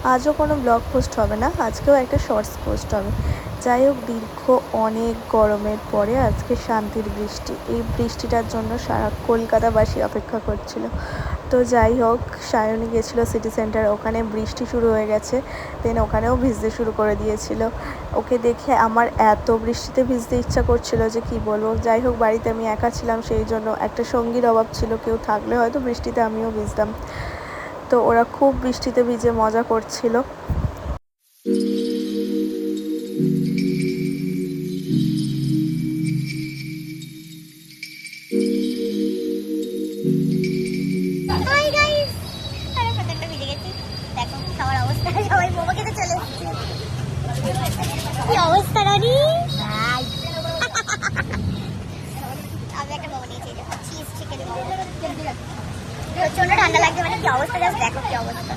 আজও কোনো blog post হবে না, আজকেও একটা শর্টস পোস্ট হবে। যাই হোক, দীর্ঘ অনেক গরমের পরে আজকে শান্তির বৃষ্টি। এই বৃষ্টিটার জন্য সারা কলকাতাবাসী অপেক্ষা করছিল। তো যাই হোক, সায়নী গেছিলো সিটি সেন্টার, ওখানে বৃষ্টি শুরু হয়ে গেছে, দেন ওখানেও ভিজতে শুরু করে দিয়েছিল। ওকে দেখে আমার এত বৃষ্টিতে ভিজতে ইচ্ছা করছিল যে কি বলবো। যাই হোক, বাড়িতে আমি একা ছিলাম, সেই জন্য একটা সঙ্গীর অভাব ছিল, কেউ থাকলে হয়তো বৃষ্টিতে আমিও ভিজতাম। তো ওরা খুব বৃষ্টিতে ভিজে মজা করছিল। কি অবস্থা রানী? আমি একটা মোমো নিয়েছি, চিজ চিকেন মোমো। প্রচন্ড ঠান্ডা লাগছে, মানে কি অবস্থা, জাস্ট দেখো কি অবস্থা।